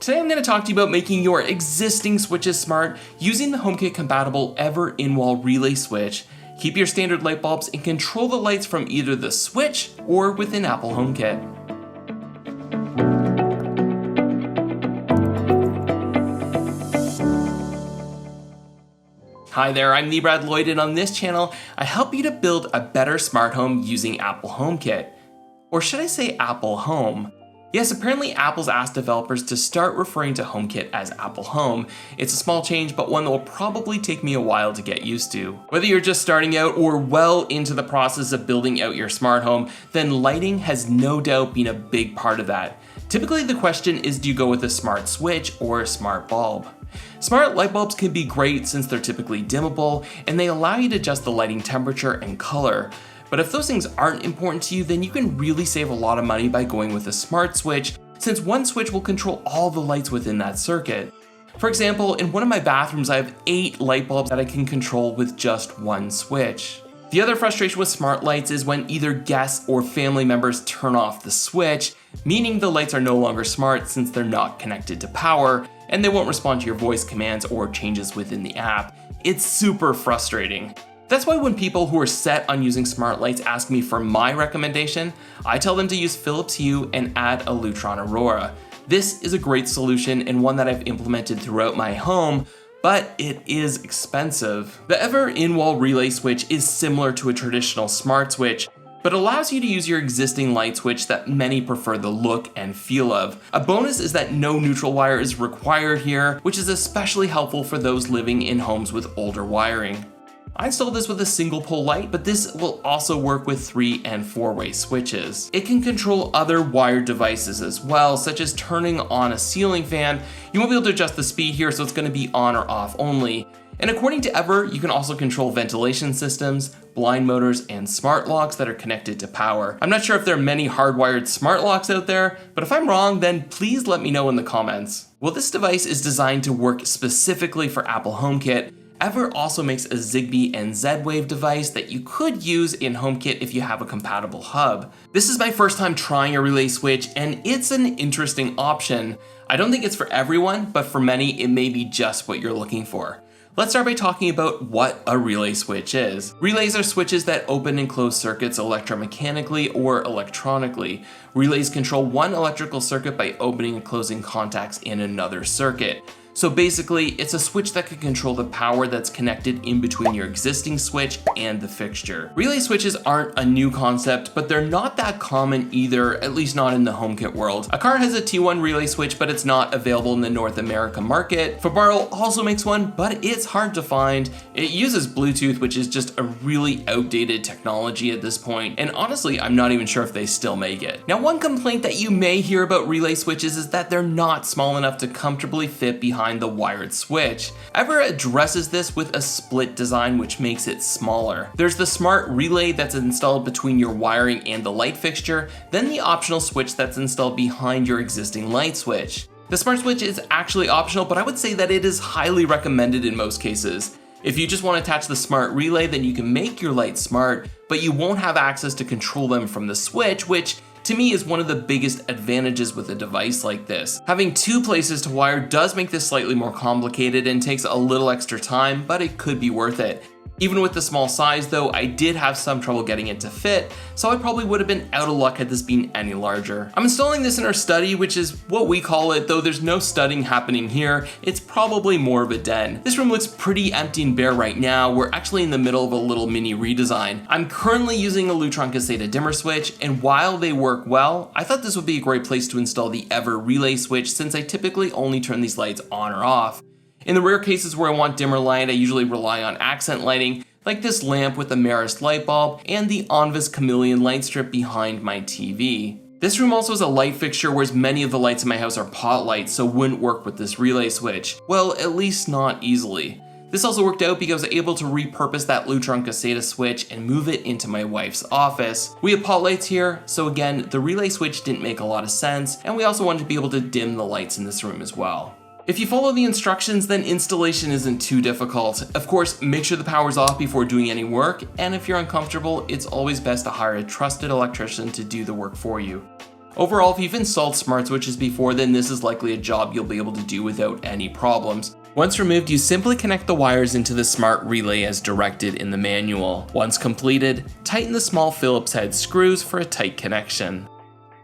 Today I'm going to talk to you about making your existing switches smart using the Homekit compatible Evvr in-wall relay switch. Keep your standard light bulbs and control the lights from either the switch or within Apple Homekit. Hi there, I'm Lloyd, and on this channel, I help you to build a better smart home using Apple Homekit. Or should I say Apple Home? Yes, apparently Apple's asked developers to start referring to HomeKit as Apple Home. It's a small change, but one that will probably take me a while to get used to. Whether you're just starting out or well into the process of building out your smart home, then lighting has no doubt been a big part of that. Typically the question is, do you go with a smart switch or a smart bulb? Smart light bulbs can be great since they're typically dimmable, and they allow you to adjust the lighting temperature and color. But if those things aren't important to you, then you can really save a lot of money by going with a smart switch, since one switch will control all the lights within that circuit. For example, in one of my bathrooms, I have 8 light bulbs that I can control with just one switch. The other frustration with smart lights is when either guests or family members turn off the switch, meaning the lights are no longer smart since they're not connected to power, and they won't respond to your voice commands or changes within the app. It's super frustrating. That's why when people who are set on using smart lights ask me for my recommendation, I tell them to use Philips Hue and add a Lutron Aurora. This is a great solution and one that I've implemented throughout my home, but it is expensive. The Evvr in-wall relay switch is similar to a traditional smart switch, but allows you to use your existing light switch that many prefer the look and feel of. A bonus is that no neutral wire is required here, which is especially helpful for those living in homes with older wiring. I installed this with a single pole light, but this will also work with 3- and 4-way switches. It can control other wired devices as well, such as turning on a ceiling fan. You won't be able to adjust the speed here, so it's going to be on or off only. And according to Evvr, you can also control ventilation systems, blind motors, and smart locks that are connected to power. I'm not sure if there are many hardwired smart locks out there, but if I'm wrong, then please let me know in the comments. Well, this device is designed to work specifically for Apple HomeKit. Evvr also makes a Zigbee and Z-Wave device that you could use in HomeKit if you have a compatible hub. This is my first time trying a relay switch, and it's an interesting option. I don't think it's for everyone, but for many, it may be just what you're looking for. Let's start by talking about what a relay switch is. Relays are switches that open and close circuits electromechanically or electronically. Relays control one electrical circuit by opening and closing contacts in another circuit. So basically, it's a switch that can control the power that's connected in between your existing switch and the fixture. Relay switches aren't a new concept, but they're not that common either, at least not in the HomeKit world. A car has a T1 relay switch, but it's not available in the North America market. Fabaro also makes one, but it's hard to find. It uses Bluetooth, which is just a really outdated technology at this point, and honestly, I'm not even sure if they still make it. Now, one complaint that you may hear about relay switches is that they're not small enough to comfortably fit behind the wired switch. Evvr addresses this with a split design, which makes it smaller. There's the smart relay that's installed between your wiring and the light fixture, then the optional switch that's installed behind your existing light switch. The smart switch is actually optional, but I would say that it is highly recommended in most cases. If you just want to attach the smart relay, then you can make your lights smart, but you won't have access to control them from the switch, which to me is one of the biggest advantages with a device like this. Having 2 places to wire does make this slightly more complicated and takes a little extra time, but it could be worth it. Even with the small size though, I did have some trouble getting it to fit, so I probably would have been out of luck had this been any larger. I'm installing this in our study, which is what we call it, though there's no studying happening here. It's probably more of a den. This room looks pretty empty and bare right now. We're actually in the middle of a little mini redesign. I'm currently using a Lutron Caseta dimmer switch, and while they work well, I thought this would be a great place to install the Evvr relay switch since I typically only turn these lights on or off. In the rare cases where I want dimmer light, I usually rely on accent lighting, like this lamp with a Meross light bulb and the Onvis Chameleon light strip behind my TV. This room also has a light fixture, whereas many of the lights in my house are pot lights, so wouldn't work with this relay switch. Well, at least not easily. This also worked out because I was able to repurpose that Lutron Caseta switch and move it into my wife's office. We have pot lights here, so again, the relay switch didn't make a lot of sense, and we also wanted to be able to dim the lights in this room as well. If you follow the instructions, then installation isn't too difficult. Of course, make sure the power's off before doing any work, and if you're uncomfortable, it's always best to hire a trusted electrician to do the work for you. Overall, if you've installed smart switches before, then this is likely a job you'll be able to do without any problems. Once removed, you simply connect the wires into the smart relay as directed in the manual. Once completed, tighten the small Phillips head screws for a tight connection.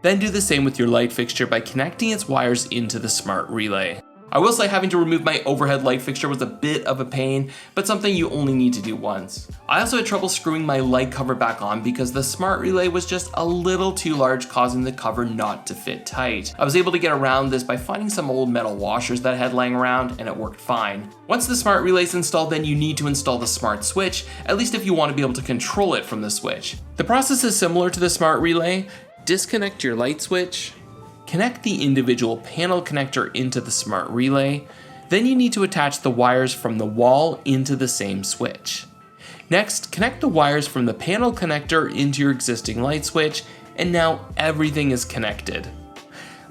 Then do the same with your light fixture by connecting its wires into the smart relay. I will say having to remove my overhead light fixture was a bit of a pain, but something you only need to do once. I also had trouble screwing my light cover back on because the smart relay was just a little too large, causing the cover not to fit tight. I was able to get around this by finding some old metal washers that I had laying around, and it worked fine. Once the smart relay is installed, then you need to install the smart switch, at least if you want to be able to control it from the switch. The process is similar to the smart relay. Disconnect your light switch, connect the individual panel connector into the smart relay, then you need to attach the wires from the wall into the same switch. Next, connect the wires from the panel connector into your existing light switch, and now everything is connected.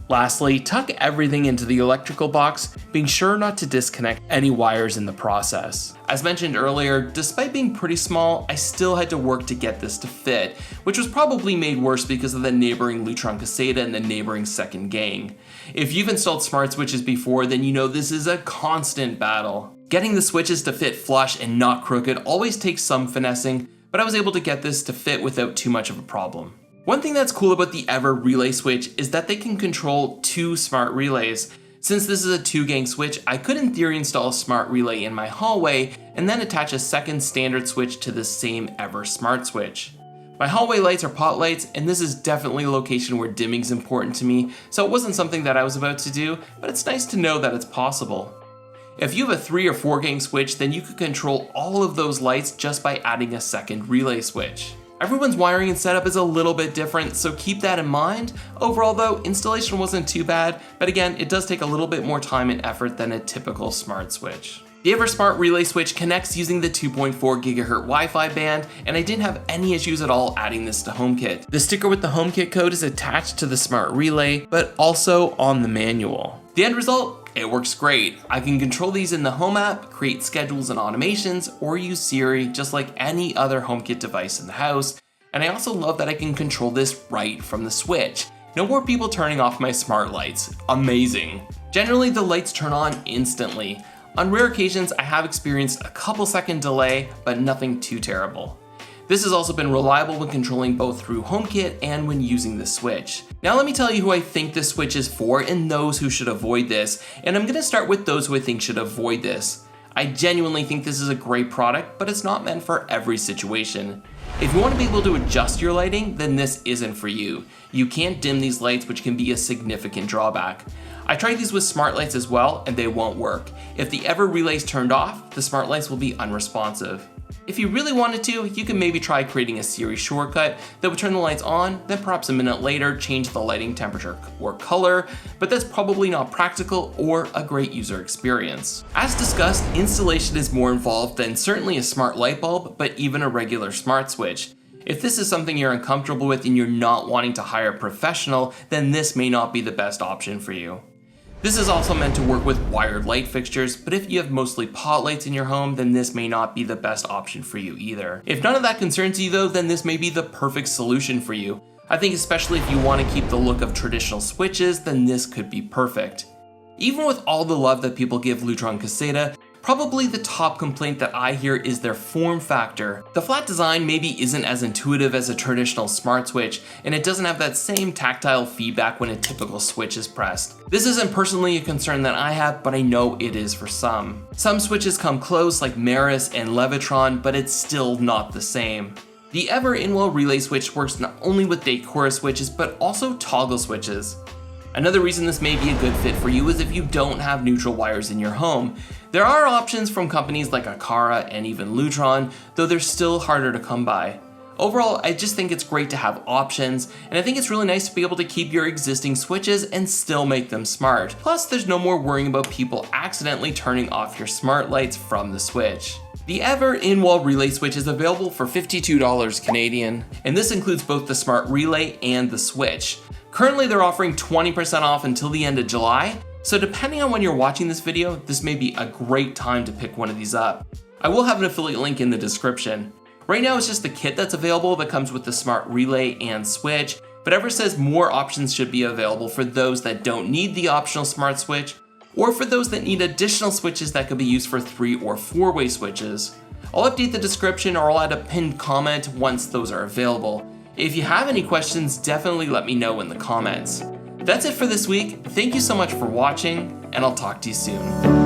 Lastly, tuck everything into the electrical box, being sure not to disconnect any wires in the process. As mentioned earlier, despite being pretty small, I still had to work to get this to fit, which was probably made worse because of the neighboring Lutron Caseta and the neighboring second gang. If you've installed smart switches before, then you know this is a constant battle. Getting the switches to fit flush and not crooked always takes some finessing, but I was able to get this to fit without too much of a problem. One thing that's cool about the Evvr relay switch is that they can control 2 smart relays. Since this is a 2-gang switch, I could in theory install a smart relay in my hallway and then attach a second standard switch to the same Evvr smart switch. My hallway lights are pot lights, and this is definitely a location where dimming is important to me, so it wasn't something that I was about to do, but it's nice to know that it's possible. If you have a 3 or 4-gang switch, then you could control all of those lights just by adding a second relay switch. Everyone's wiring and setup is a little bit different, so keep that in mind. Overall though, installation wasn't too bad, but again, it does take a little bit more time and effort than a typical smart switch. The Evvr Smart Relay Switch connects using the 2.4 GHz Wi-Fi band, and I didn't have any issues at all adding this to Homekit. The sticker with the Homekit code is attached to the Smart Relay, but also on the manual. The end result? It works great. I can control these in the Home app, create schedules and automations, or use Siri just like any other Homekit device in the house. And I also love that I can control this right from the switch. No more people turning off my smart lights. Amazing. Generally, the lights turn on instantly. On rare occasions, I have experienced a couple second delay, but nothing too terrible. This has also been reliable when controlling both through Homekit and when using the switch. Now let me tell you who I think this switch is for and those who should avoid this, and I'm going to start with those who I think should avoid this. I genuinely think this is a great product, but it's not meant for every situation. If you want to be able to adjust your lighting, then this isn't for you. You can't dim these lights, which can be a significant drawback. I tried these with smart lights as well, and they won't work. If the Evvr relay's turned off, the smart lights will be unresponsive. If you really wanted to, you can maybe try creating a Siri shortcut that would turn the lights on, then perhaps a minute later change the lighting temperature or color, but that's probably not practical or a great user experience. As discussed, installation is more involved than certainly a smart light bulb, but even a regular smart switch. If this is something you're uncomfortable with and you're not wanting to hire a professional, then this may not be the best option for you. This is also meant to work with wired light fixtures, but if you have mostly pot lights in your home, then this may not be the best option for you either. If none of that concerns you though, then this may be the perfect solution for you. I think especially if you want to keep the look of traditional switches, then this could be perfect. Even with all the love that people give Lutron Caseta, probably the top complaint that I hear is their form factor. The flat design maybe isn't as intuitive as a traditional smart switch, and it doesn't have that same tactile feedback when a typical switch is pressed. This isn't personally a concern that I have, but I know it is for some. Some switches come close like Meross and Lutron, but it's still not the same. The Evvr in-wall relay switch works not only with Decora switches, but also toggle switches. Another reason this may be a good fit for you is if you don't have neutral wires in your home. There are options from companies like Akara and even Lutron, though they're still harder to come by. Overall, I just think it's great to have options, and I think it's really nice to be able to keep your existing switches and still make them smart. Plus, there's no more worrying about people accidentally turning off your smart lights from the switch. The Evvr in-wall relay switch is available for $52 Canadian, and this includes both the smart relay and the switch. Currently, they're offering 20% off until the end of July, so depending on when you're watching this video, this may be a great time to pick one of these up. I will have an affiliate link in the description. Right now, it's just the kit that's available that comes with the smart relay and switch. but Evvr says more options should be available for those that don't need the optional smart switch, or for those that need additional switches that could be used for 3 or 4-way switches. I'll update the description or I'll add a pinned comment once those are available. If you have any questions, definitely let me know in the comments. That's it for this week. Thank you so much for watching, and I'll talk to you soon.